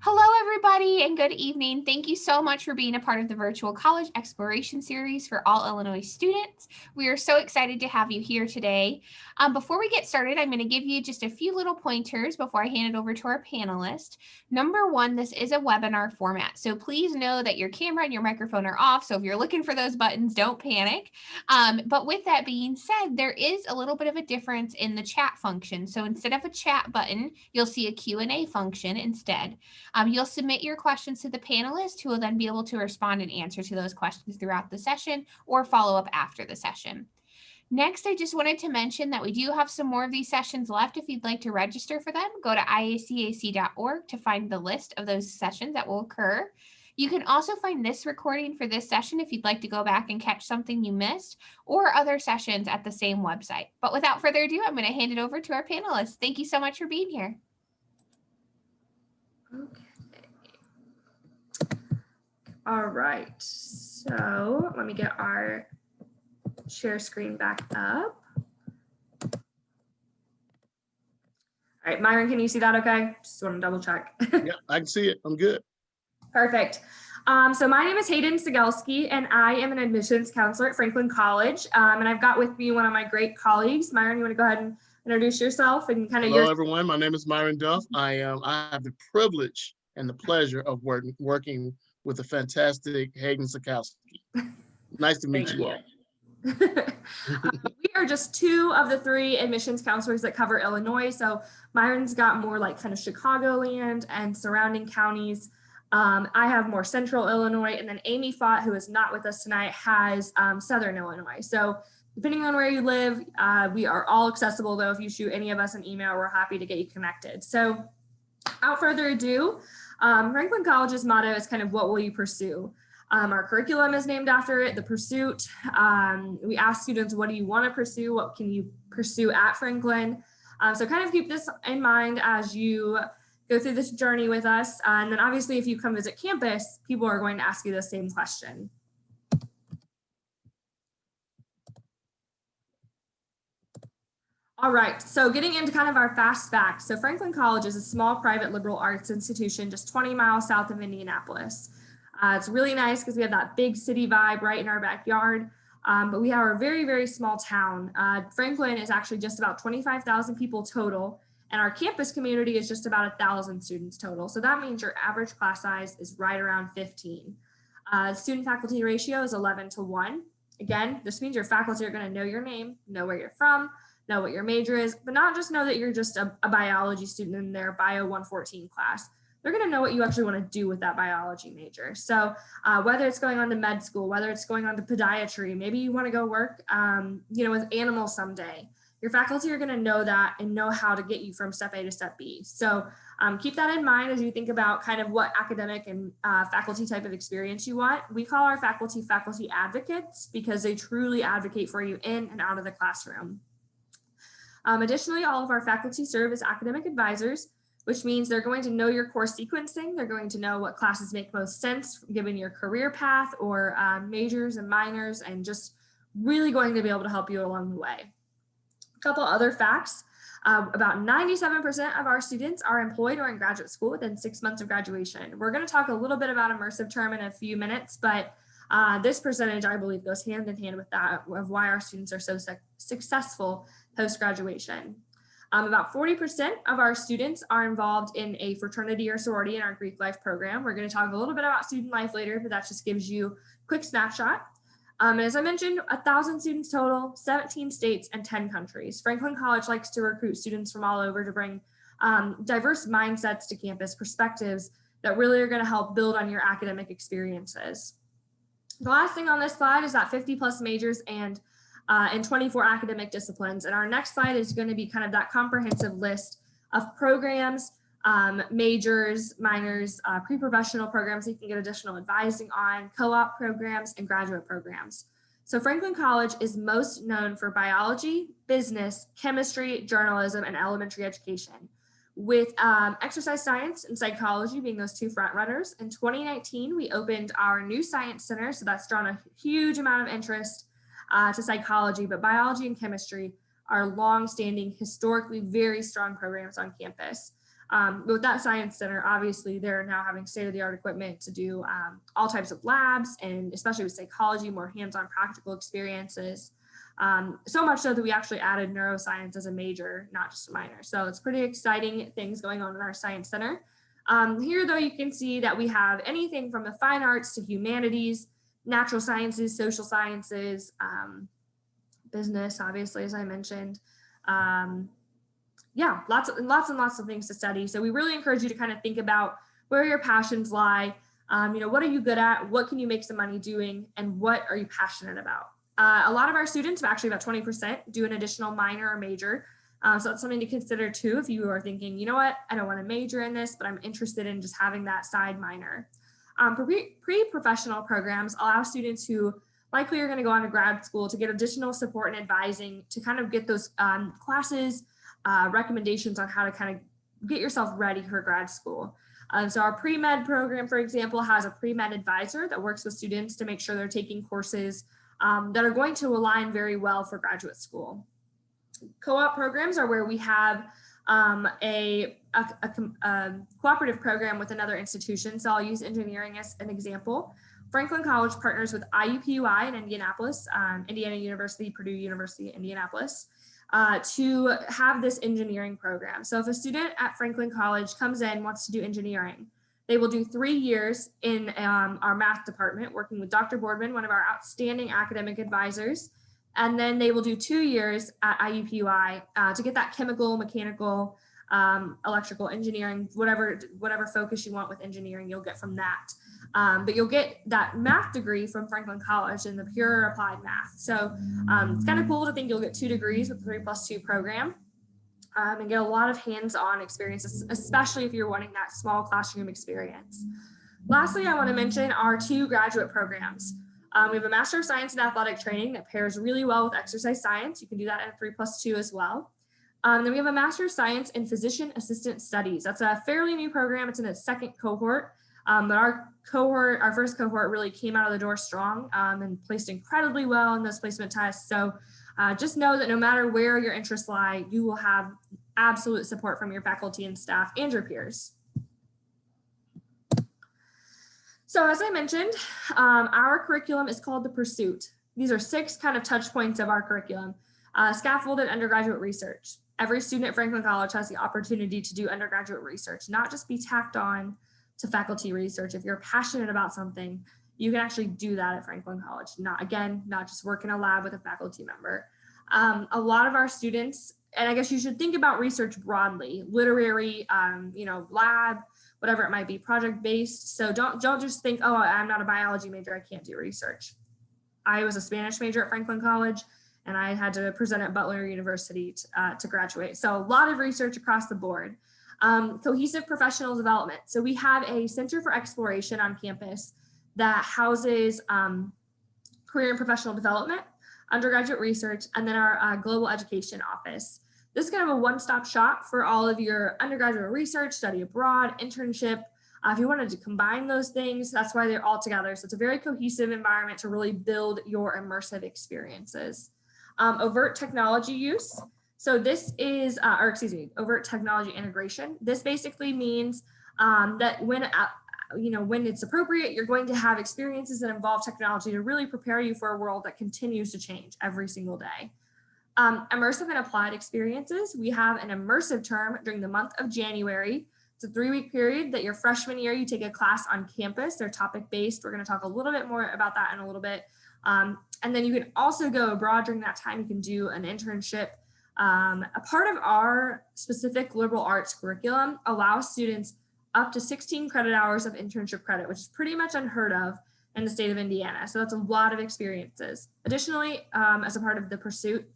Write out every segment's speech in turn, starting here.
Hello, everybody, and good evening. Thank you so much for being a part of the Virtual College Exploration Series for all Illinois students. We are so excited to have you here today. Before we get started, I'm going to give you just a few little pointers before I hand it over to our panelists. Number one, this is a webinar format, so please know that your camera and your microphone are off, so if you're looking for those buttons, don't panic. But with that being said, there is a little bit of a difference in the chat function. So instead of a chat button, you'll see a Q&A function instead. You'll submit your questions to the panelists who will then be able to respond and answer to those questions throughout the session or follow up after the session. Next, I just wanted to mention that we do have some more of these sessions left. If you'd like to register for them, go to iacac.org to find the list of those sessions that will occur. You can also find this recording for this session if you'd like to go back and catch something you missed or other sessions at the same website. But without further ado, I'm going to hand it over to our panelists. Thank you so much for being here. Okay. All right, so let me get our share screen back up. All right, Myron, can you see that okay? Just want to double check. Yeah, I can see it. I'm good. Perfect. So my name is Hayden Sigelski, and I am an admissions counselor at Franklin College. And I've got with me one of my great colleagues. Myron, you want to go ahead and introduce yourself and kind of Hello, everyone. My name is Myron Duff. I have the privilege and the pleasure of working with the fantastic Hayden Sigelski. Nice to meet you all. We are just two of the three admissions counselors that cover Illinois. So Myron's got more like kind of Chicagoland and surrounding counties. I have more central Illinois, and then Amy Fott, who is not with us tonight, has southern Illinois. So depending on where you live, we are all accessible, though. If you shoot any of us an email, we're happy to get you connected. So without further ado, Franklin College's motto is kind of, what will you pursue? Our curriculum is named after it, the pursuit. We ask students, what do you want to pursue? What can you pursue at Franklin? So kind of keep this in mind as you go through this journey with us. And then obviously, if you come visit campus, people are going to ask you the same question. All right, so getting into kind of our fast facts. So Franklin College is a small private liberal arts institution just 20 miles south of Indianapolis. It's really nice because we have that big city vibe right in our backyard, but we are a very, very small town. Franklin is actually just about 25,000 people total, and our campus community is just about 1,000 students total. So that means your average class size is right around 15. Student faculty ratio is 11:1. Again, this means your faculty are going to know your name, know where you're from, know what your major is, but not just know that you're just a biology student in their Bio 114 class. They're going to know what you actually want to do with that biology major. So whether it's going on to med school, whether it's going on to podiatry, maybe you want to go work, with animals someday. Your faculty are going to know that and know how to get you from step A to step B. So keep that in mind as you think about kind of what academic and faculty type of experience you want. We call our faculty advocates because they truly advocate for you in and out of the classroom. Additionally, all of our faculty serve as academic advisors, which means they're going to know your course sequencing. They're going to know what classes make most sense given your career path or majors and minors, and just really going to be able to help you along the way. A couple other facts. About 97% of our students are employed or in graduate school within 6 months of graduation. We're going to talk a little bit about immersive term in a few minutes, but this percentage, I believe, goes hand in hand with that of why our students are so successful post-graduation. About 40% of our students are involved in a fraternity or sorority in our Greek life program. We're going to talk a little bit about student life later, but that just gives you a quick snapshot. And as I mentioned, 1,000 students total, 17 states and 10 countries. Franklin College likes to recruit students from all over to bring diverse mindsets to campus, perspectives that really are going to help build on your academic experiences. The last thing on this slide is that 50 plus majors and 24 academic disciplines. And our next slide is going to be kind of that comprehensive list of programs, majors, minors, pre-professional programs that you can get additional advising on, co-op programs, and graduate programs. So Franklin College is most known for biology, business, chemistry, journalism, and elementary education, with exercise science and psychology being those two front runners. In 2019, we opened our new science center, so that's drawn a huge amount of interest to psychology, but biology and chemistry are long-standing, historically very strong programs on campus. But with that science center, obviously they're now having state-of-the-art equipment to do all types of labs, and especially with psychology, more hands-on practical experiences. So much so that we actually added neuroscience as a major, not just a minor. So it's pretty exciting things going on in our science center. Here, though, you can see that we have anything from the fine arts to humanities, natural sciences, social sciences, business, obviously, as I mentioned. Yeah, lots and lots of things to study. So we really encourage you to kind of think about where your passions lie. What are you good at? What can you make some money doing? And what are you passionate about? A lot of our students, actually about 20%, do an additional minor or major. So that's something to consider too if you are thinking, you know what, I don't want to major in this, but I'm interested in just having that side minor. Pre-professional programs allow students who likely are going to go on to grad school to get additional support and advising to kind of get those classes, recommendations on how to kind of get yourself ready for grad school. So our pre-med program, for example, has a pre-med advisor that works with students to make sure they're taking courses that are going to align very well for graduate school. Co-op programs are where we have a cooperative program with another institution. So I'll use engineering as an example. Franklin College partners with IUPUI in Indianapolis, Indiana University, Purdue University, Indianapolis, to have this engineering program. So if a student at Franklin College comes in, wants to do engineering, they will do 3 years in our math department, working with Dr. Boardman, one of our outstanding academic advisors. And then they will do 2 years at IUPUI to get that chemical, mechanical, electrical engineering, whatever focus you want with engineering, you'll get from that. But you'll get that math degree from Franklin College in the pure applied math. So it's kind of cool to think you'll get 2 degrees with the 3+2 program and get a lot of hands-on experiences, especially if you're wanting that small classroom experience. Lastly, I want to mention our 2 graduate programs. We have a Master of Science in Athletic Training that pairs really well with exercise science. You can do that in a 3+2 as well. Then we have a Master of Science in Physician Assistant Studies. That's a fairly new program. It's in its 2nd cohort. But our first cohort really came out of the door strong and placed incredibly well in those placement tests. So just know that no matter where your interests lie, you will have absolute support from your faculty and staff and your peers. So as I mentioned, our curriculum is called The Pursuit. These are 6 kind of touch points of our curriculum. Scaffolded undergraduate research. Every student at Franklin College has the opportunity to do undergraduate research, not just be tacked on to faculty research. If you're passionate about something, you can actually do that at Franklin College. Not just work in a lab with a faculty member. A lot of our students, and I guess you should think about research broadly, literary, lab, whatever it might be, project-based. So don't just think, oh, I'm not a biology major, I can't do research. I was a Spanish major at Franklin College, and I had to present at Butler University to graduate. So a lot of research across the board. Cohesive professional development. So we have a Center for Exploration on campus that houses career and professional development, undergraduate research, and then our global education office. This is kind of a one-stop shop for all of your undergraduate research, study abroad, internship. If you wanted to combine those things, that's why they're all together. So it's a very cohesive environment to really build your immersive experiences. Overt technology use. So this is, overt technology integration. This basically means that when it's appropriate, you're going to have experiences that involve technology to really prepare you for a world that continues to change every single day. Immersive and applied experiences. We have an immersive term during the month of January. It's a 3-week period that your freshman year, you take a class on campus. They're topic-based. We're going to talk a little bit more about that in a little bit. And then you can also go abroad during that time. You can do an internship. A part of our specific liberal arts curriculum allows students up to 16 credit hours of internship credit, which is pretty much unheard of in the state of Indiana. So that's a lot of experiences. Additionally, as a part of the Pursuit,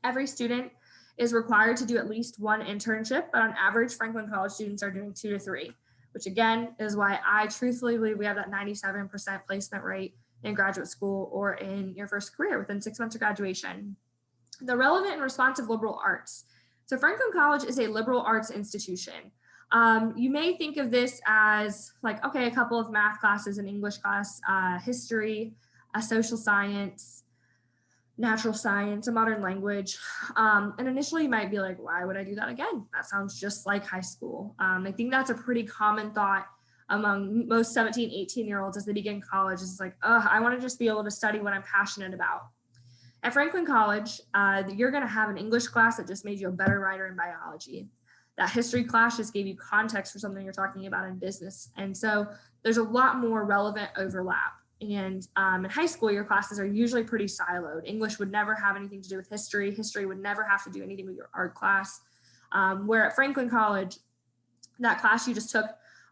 every student is required to do at least 1 internship, but on average, Franklin College students are doing 2 to 3, which again is why I truthfully believe we have that 97% placement rate in graduate school or in your first career within 6 months of graduation. The relevant and responsive liberal arts. So Franklin College is a liberal arts institution. You may think of this as like, okay, a couple of math classes, an English class, history, a social science. natural science, a modern language. And initially you might be like, why would I do that again? That sounds just like high school. I think that's a pretty common thought among most 17, 18-year-olds as they begin college. It's like, I want to just be able to study what I'm passionate about. At Franklin College, you're going to have an English class that just made you a better writer in biology. That history class just gave you context for something you're talking about in business. And so there's a lot more relevant overlap. And in high school, your classes are usually pretty siloed. English would never have anything to do with history. History would never have to do anything with your art class. Where at Franklin College, that class you just took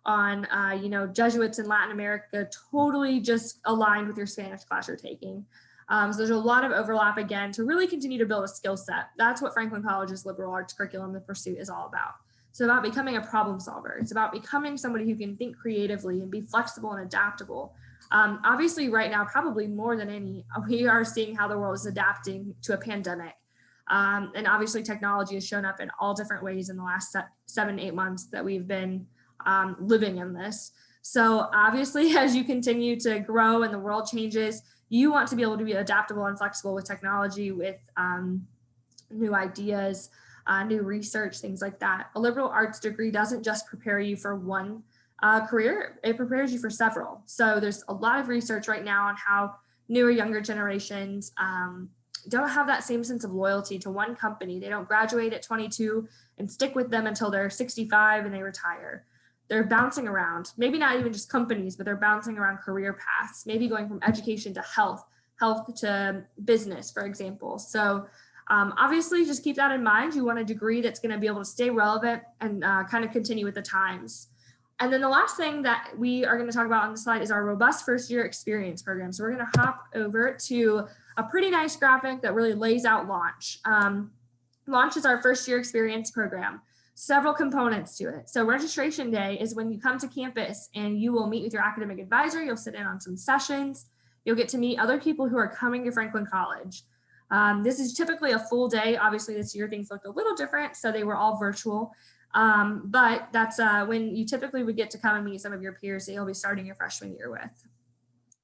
on, Jesuits in Latin America totally just aligned with your Spanish class you're taking. So there's a lot of overlap, again, to really continue to build a skill set. That's what Franklin College's liberal arts curriculum, The Pursuit, is all about. It's about becoming a problem solver. It's about becoming somebody who can think creatively and be flexible and adaptable. Obviously, right now, probably more than any, we are seeing how the world is adapting to a pandemic. And obviously, technology has shown up in all different ways in the last 7, 8 months that we've been living in this. So obviously, as you continue to grow and the world changes, you want to be able to be adaptable and flexible with technology, with new ideas, new research, things like that. A liberal arts degree doesn't just prepare you for one career, it prepares you for several. So there's a lot of research right now on how newer, younger generations don't have that same sense of loyalty to one company. They don't graduate at 22 and stick with them until they're 65 and they retire. They're bouncing around, maybe not even just companies, but they're bouncing around career paths, maybe going from education to health to business, for example. So obviously just keep that in mind. You want a degree that's going to be able to stay relevant and kind of continue with the times. And then the last thing that we are going to talk about on the slide is our robust first year experience program. So we're going to hop over to a pretty nice graphic that really lays out Launch. Launch is our first year experience program. Several components to it. So registration day is when you come to campus and you will meet with your academic advisor. You'll sit in on some sessions. You'll get to meet other people who are coming to Franklin College. This is typically a full day. Obviously this year things looked a little different, so they were all virtual. But that's when you typically would get to come and meet some of your peers that you'll be starting your freshman year with.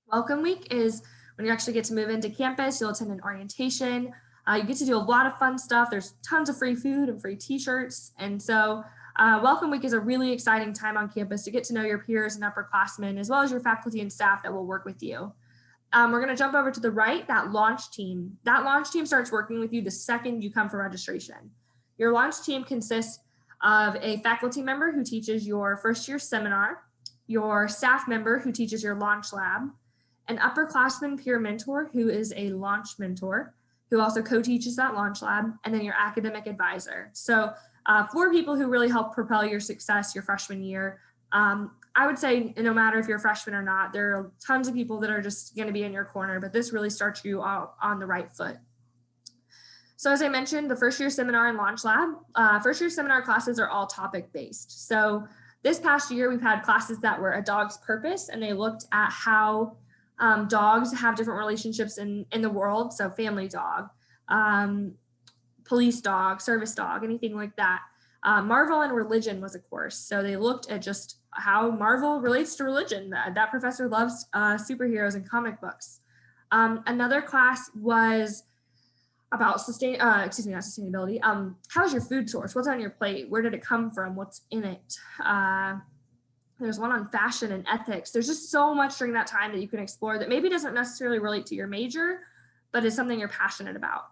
Welcome week is when you actually get to move into campus. You'll attend an orientation. You get to do a lot of fun stuff. There's tons of free food and free t-shirts. And so Welcome Week is a really exciting time on campus to get to know your peers and upperclassmen, as well as your faculty and staff that will work with you. We're going to jump over to the right, that launch team. That launch team starts working with you the second you come for registration. Your launch team consists of a faculty member who teaches your first year seminar, your staff member who teaches your launch lab, an upperclassman peer mentor who is a launch mentor, who also co-teaches that launch lab, and then your academic advisor. So 4 people who really help propel your success your freshman year. I would say no matter if you're a freshman or not, there are tons of people that are just going to be in your corner, but this really starts you out on the right foot. So as I mentioned, the first year seminar and launch lab, first year seminar classes are all topic based. So this past year, we've had classes that were a dog's purpose, and they looked at how dogs have different relationships in the world. So family dog, police dog, service dog, anything like that. Marvel and religion was a course. So they looked at just how Marvel relates to religion. That professor loves superheroes and comic books. Another class was about not sustainability. How's your food source? What's on your plate? Where did it come from? What's in it? There's one on fashion and ethics. There's just so much during that time that you can explore that maybe doesn't necessarily relate to your major, but is something you're passionate about.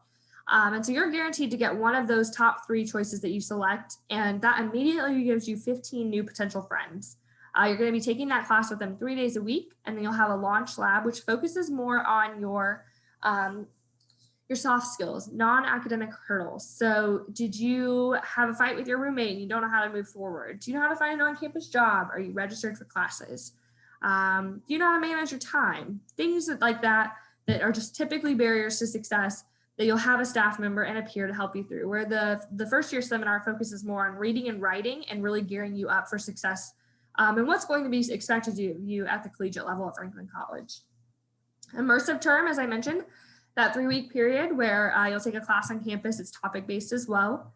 And so you're guaranteed to get one of those top 3 choices that you select, and that immediately gives you 15 new potential friends. You're going to be taking that class with them 3 days a week, and then you'll have a launch lab, which focuses more on your soft skills, non-academic hurdles. So did you have a fight with your roommate and you don't know how to move forward? Do you know how to find an on-campus job? Are you registered for classes? Do you know how to manage your time? Things like that are just typically barriers to success that you'll have a staff member and a peer to help you through, where the first year seminar focuses more on reading and writing and really gearing you up for success and what's going to be expected of you at the collegiate level at Franklin College. Immersive term, as I mentioned, that 3-week period where you'll take a class on campus. It's topic-based as well.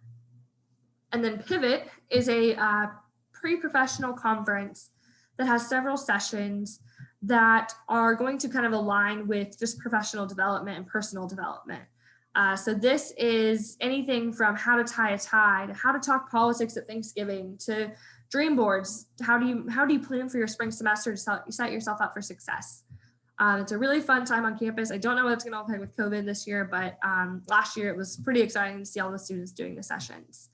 And then Pivot is a pre-professional conference that has several sessions that are going to kind of align with just professional development and personal development. So this is anything from how to tie a tie, to how to talk politics at Thanksgiving, to dream boards. How do you plan for your spring semester to set yourself up for success? It's a really fun time on campus. I don't know what's going to look like with COVID this year, but last year it was pretty exciting to see all the students doing the sessions.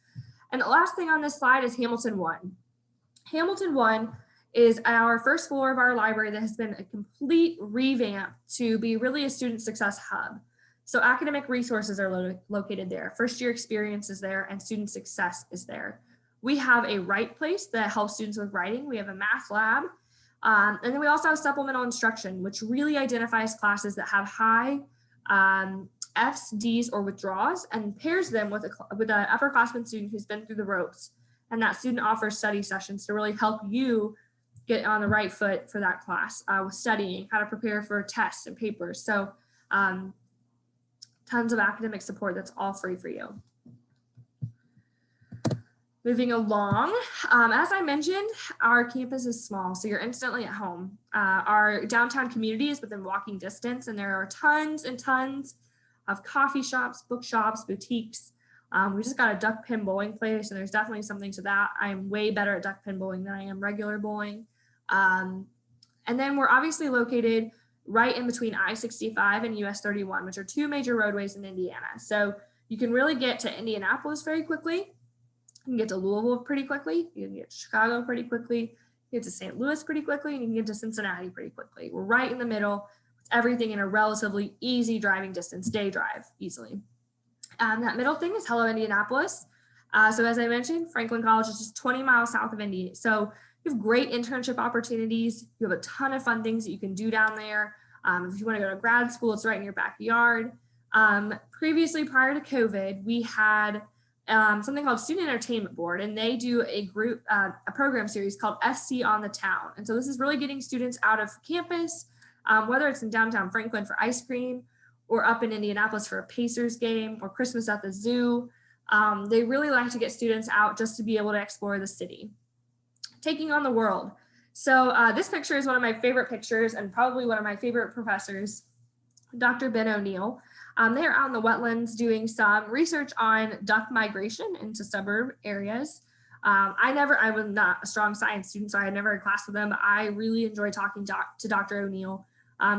And the last thing on this slide is Hamilton 1. Hamilton 1 is our first floor of our library that has been a complete revamp to be really a student success hub. So academic resources are located there, first year experience is there, and student success is there. We have a write place that helps students with writing. We have a math lab. And then we also have supplemental instruction, which really identifies classes that have high F's, D's, or withdraws and pairs them with an upperclassman student who's been through the ropes. And that student offers study sessions to really help you get on the right foot for that class with studying, how to prepare for tests and papers. So tons of academic support that's all free for you. Moving along, as I mentioned, our campus is small, so you're instantly at home. Our downtown community is within walking distance, and there are tons and tons of coffee shops, bookshops, boutiques. We just got a duck pin bowling place, and there's definitely something to that. I'm way better at duck pin bowling than I am regular bowling. And then we're obviously located right in between I-65 and US 31, which are two major roadways in Indiana. So you can really get to Indianapolis very quickly. You can get to Louisville pretty quickly. You can get to Chicago pretty quickly. You can get to St. Louis pretty quickly, and you can get to Cincinnati pretty quickly. We're right in the middle, with everything in a relatively easy driving distance, day drive easily. That middle thing is Hello Indianapolis. So as I mentioned, Franklin College is just 20 miles south of Indy. So you have great internship opportunities. You have a ton of fun things that you can do down there. If you want to go to grad school, it's right in your backyard. Previously, prior to COVID, we had something called Student Entertainment Board, and they do a program series called FC on the Town. And so this is really getting students out of campus, whether it's in downtown Franklin for ice cream or up in Indianapolis for a Pacers game or Christmas at the zoo. They really like to get students out just to be able to explore the city. Taking on the world. So this picture is one of my favorite pictures and probably one of my favorite professors, Dr. Ben O'Neill. They are out in the wetlands doing some research on duck migration into suburb areas. I was not a strong science student, so I had never had class with them, but I really enjoy talking to Dr. O'Neill.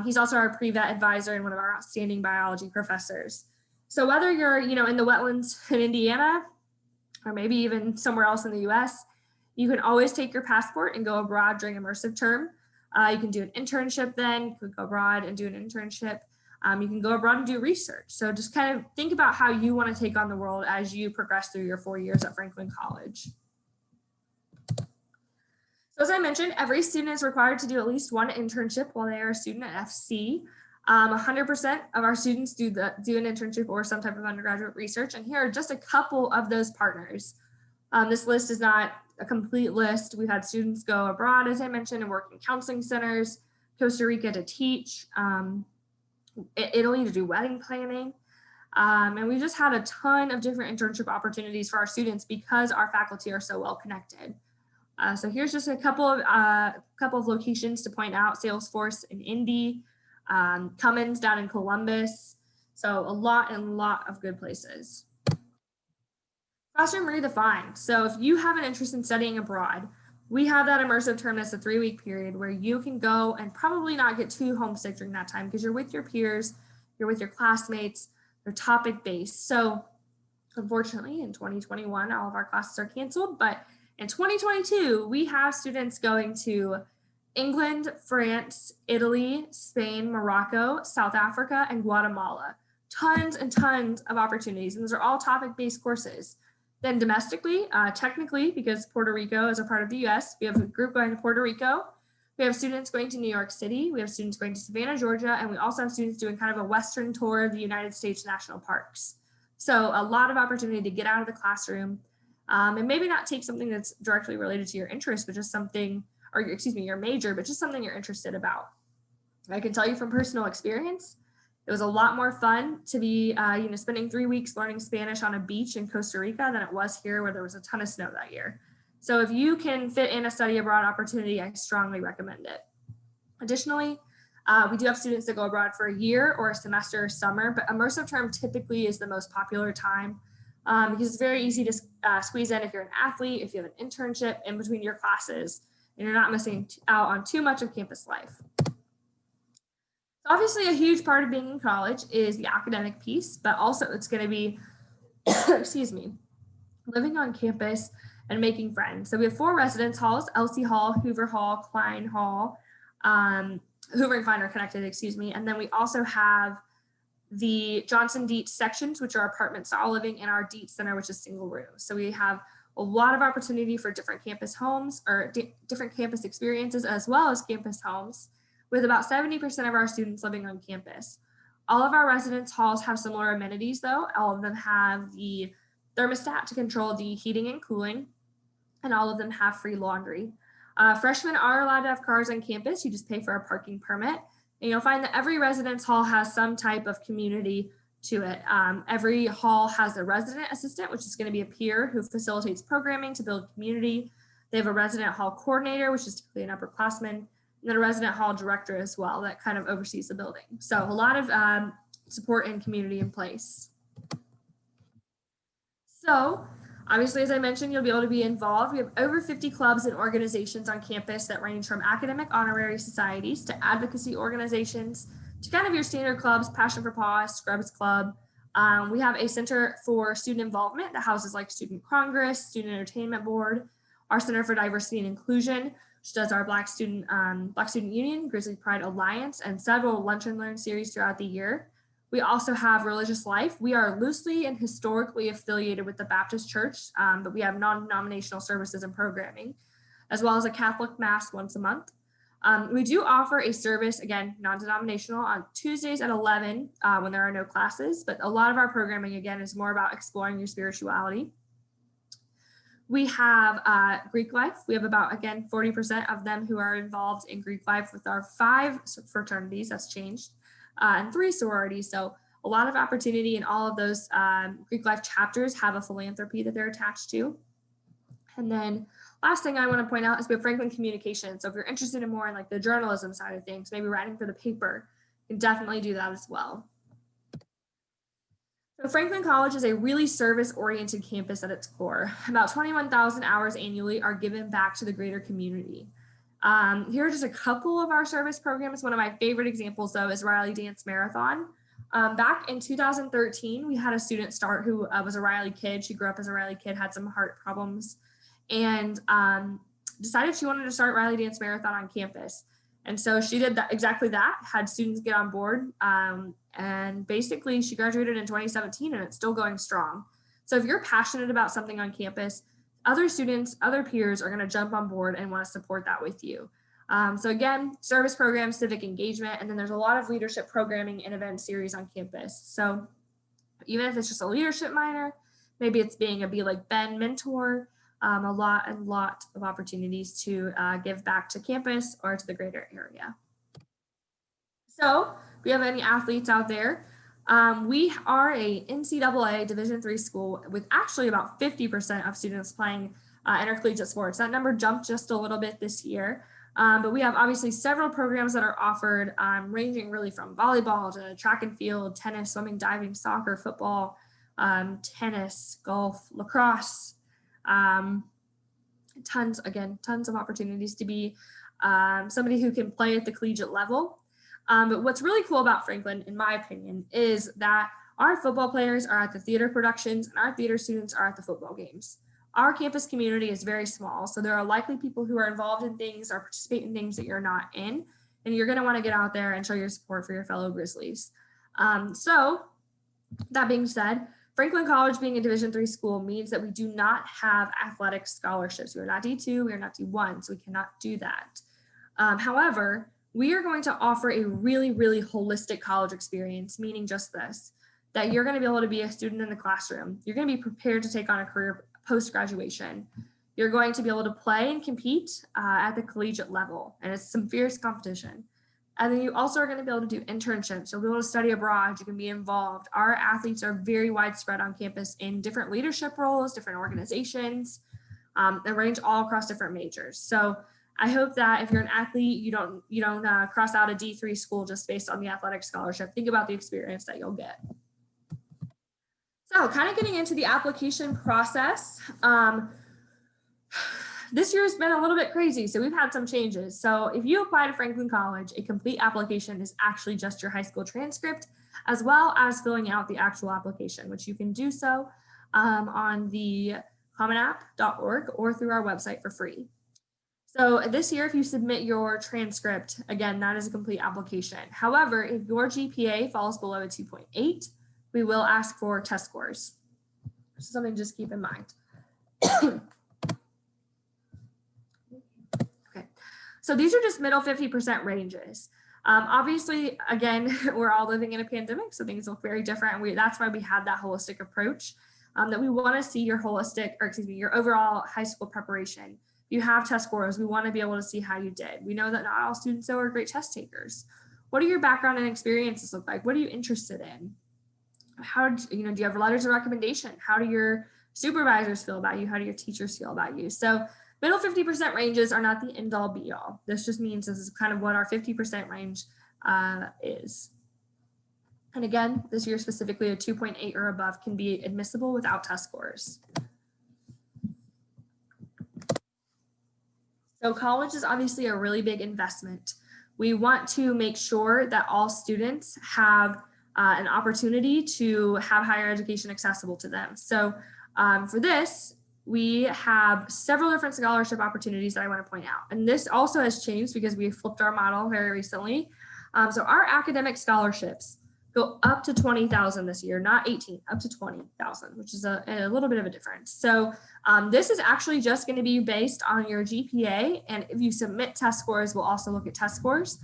He's also our pre-vet advisor and one of our outstanding biology professors. So whether you're, in the wetlands in Indiana, or maybe even somewhere else in the US, you can always take your passport and go abroad during immersive term. You can do an internship then, you could go abroad and do an internship. You can go abroad and do research. So just kind of think about how you want to take on the world as you progress through your 4 years at Franklin College. So as I mentioned, every student is required to do at least one internship while they are a student at FC. 100% of our students do an internship or some type of undergraduate research. And here are just a couple of those partners. This list is not a complete list. We've had students go abroad, as I mentioned, and work in counseling centers, Costa Rica to teach, Italy to do wedding planning. And we just had a ton of different internship opportunities for our students because our faculty are so well connected. So here's just a couple of locations to point out: Salesforce in Indy, Cummins down in Columbus. So a lot of good places. Classroom redefined. So if you have an interest in studying abroad, we have that immersive term that's a 3-week period where you can go and probably not get too homesick during that time because you're with your peers, you're with your classmates, they're topic based. So unfortunately in 2021, all of our classes are canceled, but in 2022, we have students going to England, France, Italy, Spain, Morocco, South Africa, and Guatemala. Tons and tons of opportunities, and those are all topic-based courses. Then domestically, technically, because Puerto Rico is a part of the US, we have a group going to Puerto Rico. We have students going to New York City. We have students going to Savannah, Georgia, and we also have students doing kind of a Western tour of the United States national parks. So a lot of opportunity to get out of the classroom and maybe not take something that's directly related to your interest, but just something, or excuse me, your major, but just something you're interested about. I can tell you from personal experience, it was a lot more fun to be, spending 3 weeks learning Spanish on a beach in Costa Rica than it was here where there was a ton of snow that year. So if you can fit in a study abroad opportunity, I strongly recommend it. Additionally, we do have students that go abroad for a year or a semester or summer, but immersive term typically is the most popular time because it's very easy to squeeze in if you're an athlete, if you have an internship in between your classes, and you're not missing out on too much of campus life. So obviously, a huge part of being in college is the academic piece, but also it's going to be, excuse me, living on campus and making friends. So we have 4 residence halls: Elsie Hall, Hoover Hall, Klein Hall. Hoover and Klein are connected, excuse me. And then we also have the Johnson Dietz sections, which are apartment style living, and our Dietz Center, which is single room. So we have a lot of opportunity for different campus homes or different campus experiences, as well as campus homes, with about 70% of our students living on campus. All of our residence halls have similar amenities though. All of them have the thermostat to control the heating and cooling, and all of them have free laundry. Freshmen are allowed to have cars on campus. You just pay for a parking permit. And you'll find that every residence hall has some type of community to it. Every hall has a resident assistant, which is going to be a peer who facilitates programming to build community. They have a resident hall coordinator, which is typically an upperclassman, and then a resident hall director as well that kind of oversees the building. So a lot of support and community in place. So obviously, as I mentioned, you'll be able to be involved. We have over 50 clubs and organizations on campus that range from academic honorary societies to advocacy organizations to kind of your standard clubs: Passion for Paws, Scrubs Club. We have a center for student involvement that houses like Student Congress, Student Entertainment Board, our Center for Diversity and Inclusion, which does our Black Student Union, Grizzly Pride Alliance, and several Lunch and Learn series throughout the year. We also have Religious Life. We are loosely and historically affiliated with the Baptist Church, but we have non-denominational services and programming, as well as a Catholic Mass once a month. We do offer a service, again, non-denominational, on Tuesdays at 11 when there are no classes, but a lot of our programming, again, is more about exploring your spirituality. We have Greek life. We have about, again, 40% of them who are involved in Greek life with our 5 fraternities. That's changed. And 3 sororities. So a lot of opportunity, and all of those Greek life chapters have a philanthropy that they're attached to. And then last thing I want to point out is we have Franklin Communication. So if you're interested in more in like the journalism side of things, maybe writing for the paper, you can definitely do that as well. So Franklin College is a really service-oriented campus at its core. About 21,000 hours annually are given back to the greater community. Here are just a couple of our service programs. One of my favorite examples, though, is Riley Dance Marathon. Back in 2013, we had a student start who was a Riley kid. She grew up as a Riley kid, had some heart problems, and decided she wanted to start Riley Dance Marathon on campus. And so she did exactly that, had students get on board, and basically she graduated in 2017, and it's still going strong. So if you're passionate about something on campus, other students, other peers are going to jump on board and want to support that with you. So again, service programs, civic engagement, and then there's a lot of leadership programming and event series on campus. So even if it's just a leadership minor, maybe it's being a Be Like Ben mentor, a lot of opportunities to give back to campus or to the greater area. So if you have any athletes out there, we are a NCAA Division III school with actually about 50% of students playing intercollegiate sports. That number jumped just a little bit this year, but we have obviously several programs that are offered, ranging really from volleyball to track and field, tennis, swimming, diving, soccer, football, tennis, golf, lacrosse, tons of opportunities to be somebody who can play at the collegiate level. But what's really cool about Franklin, in my opinion, is that our football players are at the theater productions and our theater students are at the football games. Our campus community is very small, so there are likely people who are involved in things or participate in things that you're not in, and you're going to want to get out there and show your support for your fellow Grizzlies. So that being said, Franklin College being a Division III school means that we do not have athletic scholarships. We are not D2, we are not D1, so we cannot do that. However, we are going to offer a really, really holistic college experience, meaning just this, that you're going to be able to be a student in the classroom. You're going to be prepared to take on a career post-graduation. You're going to be able to play and compete at the collegiate level, and it's some fierce competition. And then you also are going to be able to do internships. You'll be able to study abroad. You can be involved. Our athletes are very widespread on campus in different leadership roles, different organizations, and range all across different majors. So I hope that if you're an athlete, you don't cross out a D3 school just based on the athletic scholarship. Think about the experience that you'll get. So kind of getting into the application process. This year has been a little bit crazy, so we've had some changes. So if you apply to Franklin College, a complete application is actually just your high school transcript, as well as filling out the actual application, which you can do so on the commonapp.org or through our website for free. So this year, if you submit your transcript, again, that is a complete application. However, if your GPA falls below a 2.8, we will ask for test scores. So something to just keep in mind. Okay, so these are just middle 50% ranges. Obviously, again, we're all living in a pandemic, so things look very different. That's why we had that holistic approach, that we want to see your your overall high school preparation. If you have test scores, we want to be able to see how you did. We know that not all students, though, are great test takers. What do your background and experiences look like? What are you interested in? Do you have letters of recommendation? How do your supervisors feel about you? How do your teachers feel about you? So middle 50% ranges are not the end all be all. This just means this is kind of what our 50% range is. And again, this year specifically, a 2.8 or above can be admissible without test scores. So college is obviously a really big investment. We want to make sure that all students have an opportunity to have higher education accessible to them. So for this, we have several different scholarship opportunities that I want to point out. And this also has changed because we flipped our model very recently. So our academic scholarships go up to 20,000 this year, not 18, up to 20,000, which is a little bit of a difference. So this is actually just going to be based on your GPA. And if you submit test scores, we'll also look at test scores.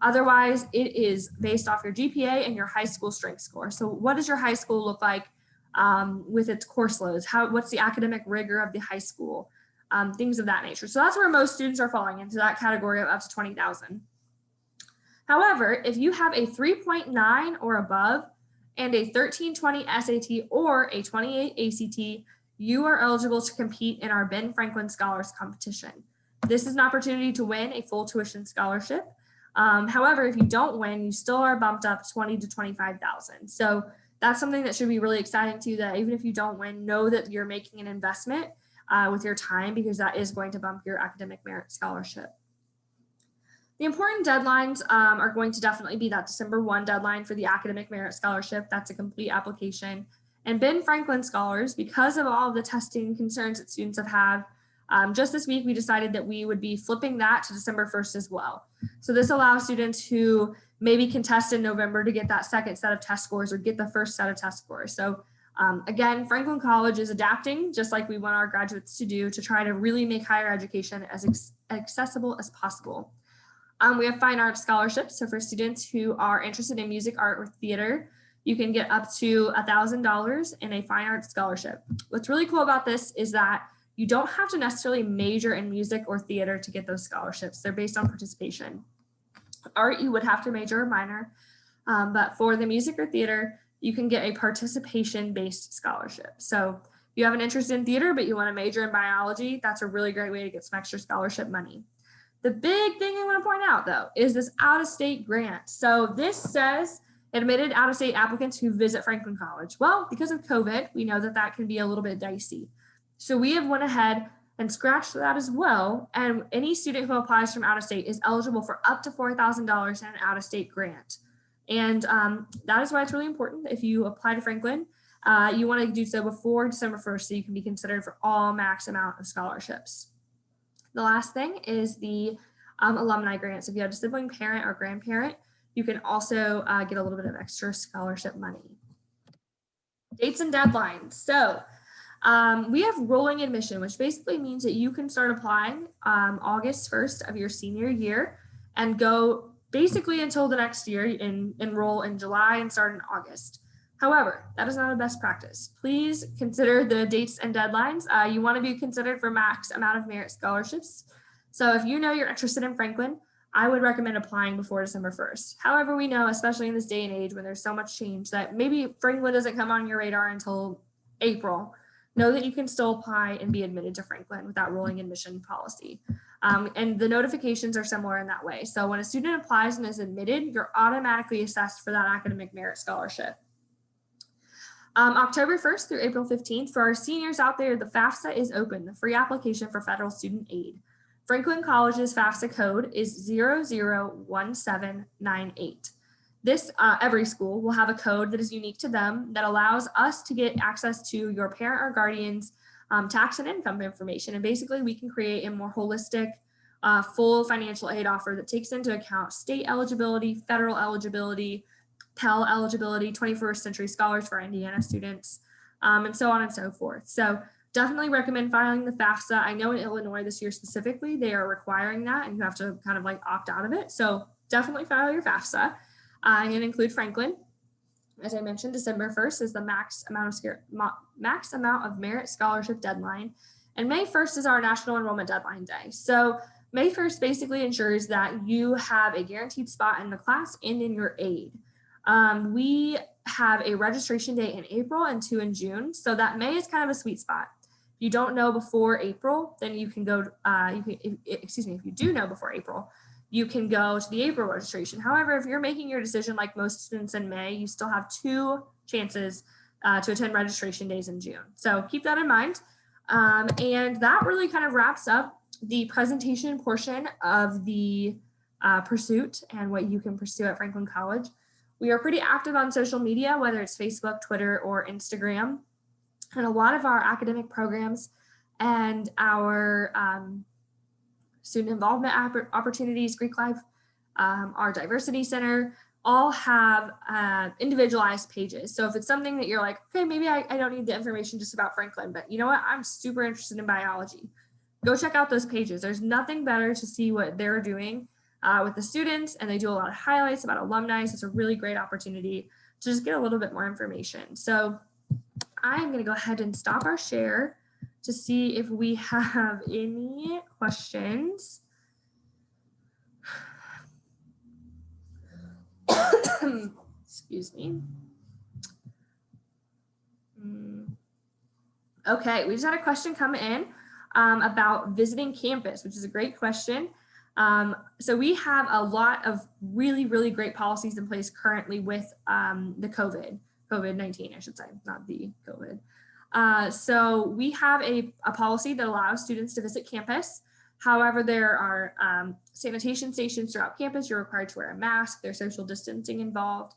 Otherwise, it is based off your GPA and your high school strength score. So what does your high school look like with its course loads? What's the academic rigor of the high school? Things of that nature. So that's where most students are falling into that category of up to 20,000. However, if you have a 3.9 or above and a 1320 SAT or a 28 ACT, you are eligible to compete in our Ben Franklin Scholars Competition. This is an opportunity to win a full tuition scholarship. However, if you don't win, you still are bumped up 20 to 25,000. So that's something that should be really exciting to you, that even if you don't win, know that you're making an investment with your time, because that is going to bump your academic merit scholarship. The important deadlines are going to definitely be that December 1 deadline for the academic merit scholarship. That's a complete application. And Ben Franklin Scholars, because of all of the testing concerns that students have had, just this week, we decided that we would be flipping that to December 1st as well. So this allows students who maybe can test in November to get that second set of test scores or get the first set of test scores. So again, Franklin College is adapting, just like we want our graduates to do, to try to really make higher education as accessible as possible. We have fine arts scholarships. So for students who are interested in music, art, or theater, you can get up to $1,000 in a fine arts scholarship. What's really cool about this is that you don't have to necessarily major in music or theater to get those scholarships. They're based on participation. Art, you would have to major or minor, but for the music or theater, you can get a participation-based scholarship. So if you have an interest in theater, but you want to major in biology, that's a really great way to get some extra scholarship money. The big thing I want to point out, though, is this out-of-state grant. So this says admitted out-of-state applicants who visit Franklin College. Well, because of COVID, we know that that can be a little bit dicey. So we have went ahead and scratched that as well. And any student who applies from out of state is eligible for up to $4,000 in an out-of-state grant. And that is why it's really important that if you apply to Franklin, you want to do so before December 1st so you can be considered for all max amount of scholarships. The last thing is the alumni grants. If you have a sibling, parent, or grandparent, you can also get a little bit of extra scholarship money. Dates and deadlines. So we have rolling admission, which basically means that you can start applying August 1st of your senior year and go basically until the next year and enroll in July and start in August. However, that is not a best practice. Please consider the dates and deadlines. You want to be considered for max amount of merit scholarships. So if you know you're interested in Franklin, I would recommend applying before December 1st. However, we know, especially in this day and age when there's so much change, that maybe Franklin doesn't come on your radar until April. Know that you can still apply and be admitted to Franklin with that rolling admission policy. And the notifications are similar in that way. So when a student applies and is admitted, you're automatically assessed for that academic merit scholarship. October 1st through April 15th, for our seniors out there, the FAFSA is open, the free application for federal student aid. Franklin College's FAFSA code is 001798. This, every school will have a code that is unique to them that allows us to get access to your parent or guardian's tax and income information. And basically we can create a more holistic, full financial aid offer that takes into account state eligibility, federal eligibility, Pell eligibility, 21st century scholars for Indiana students, and so on and so forth. So definitely recommend filing the FAFSA. I know in Illinois this year specifically, they are requiring that and you have to kind of like opt out of it. So definitely file your FAFSA and include Franklin. As I mentioned, December 1st is the max amount of merit scholarship deadline. And May 1st is our national enrollment deadline day. So May 1st basically ensures that you have a guaranteed spot in the class and in your aid. We have a registration date in April and 2 in June. So that May is kind of a sweet spot. If you don't know before April, then you can go, if you do know before April, you can go to the April registration. However, if you're making your decision like most students in May, you still have 2 chances to attend registration days in June. So keep that in mind. And that really kind of wraps up the presentation portion of the pursuit and what you can pursue at Franklin College. We are pretty active on social media, whether it's Facebook, Twitter, or Instagram. And a lot of our academic programs and our student involvement opportunities, Greek Life, our diversity center, all have individualized pages. So if it's something that you're like, okay, maybe I don't need the information just about Franklin, but you know what, I'm super interested in biology. Go check out those pages. There's nothing better to see what they're doing with the students, and they do a lot of highlights about alumni. So it's a really great opportunity to just get a little bit more information. So I'm going to go ahead and stop our share to see if we have any questions. Excuse me. Okay, we just had a question come in about visiting campus, which is a great question. So we have a lot of really, really great policies in place currently with the COVID-19, I should say, not the COVID. So we have a policy that allows students to visit campus. However, there are sanitation stations throughout campus. You're required to wear a mask. There's social distancing involved.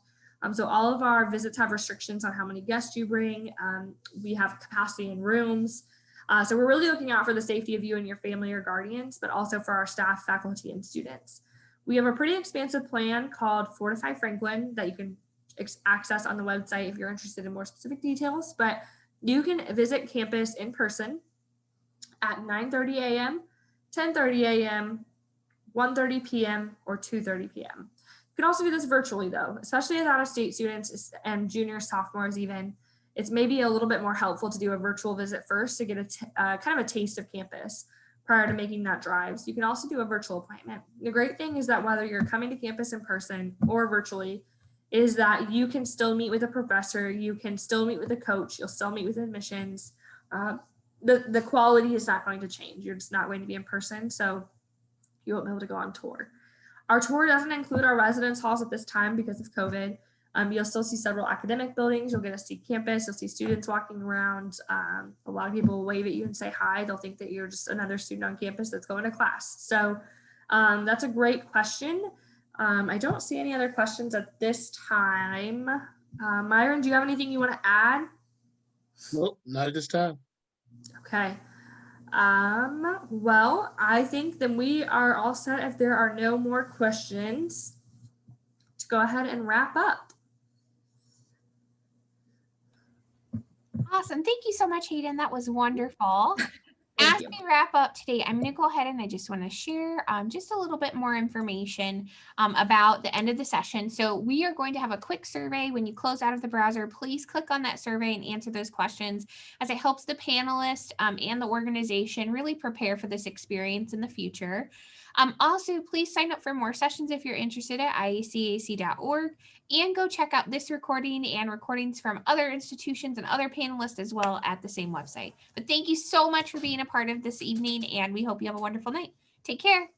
So all of our visits have restrictions on how many guests you bring. We have capacity in rooms. So we're really looking out for the safety of you and your family or guardians, but also for our staff, faculty, and students. We have a pretty expansive plan called Fortify Franklin that you can access on the website if you're interested in more specific details, but you can visit campus in person at 9:30 a.m., 10:30 a.m., 1:30 p.m., or 2:30 p.m. You can also do this virtually though, especially as out-of-state students and juniors, sophomores even. It's maybe a little bit more helpful to do a virtual visit first to get a kind of a taste of campus prior to making that drive. So you can also do a virtual appointment. The great thing is that whether you're coming to campus in person or virtually, is that you can still meet with a professor, you can still meet with a coach, you'll still meet with admissions. The quality is not going to change. You're just not going to be in person, so you won't be able to go on tour. Our tour doesn't include our residence halls at this time because of COVID. You'll still see several academic buildings. You'll get to see campus. You'll see students walking around. A lot of people will wave at you and say hi. They'll think that you're just another student on campus that's going to class. So that's a great question. I don't see any other questions at this time. Myron, do you have anything you want to add? Nope, not at this time. Okay. Well, I think then we are all set if there are no more questions to go ahead and wrap up. Awesome. Thank you so much, Hayden. That was wonderful. As we wrap up today, I'm going to go ahead and I just want to share just a little bit more information about the end of the session. So we are going to have a quick survey. When you close out of the browser, please click on that survey and answer those questions, as it helps the panelists and the organization really prepare for this experience in the future. Also, please sign up for more sessions if you're interested at iacac.org, and go check out this recording and recordings from other institutions and other panelists as well at the same website. But thank you so much for being a part of this evening, and we hope you have a wonderful night. Take care.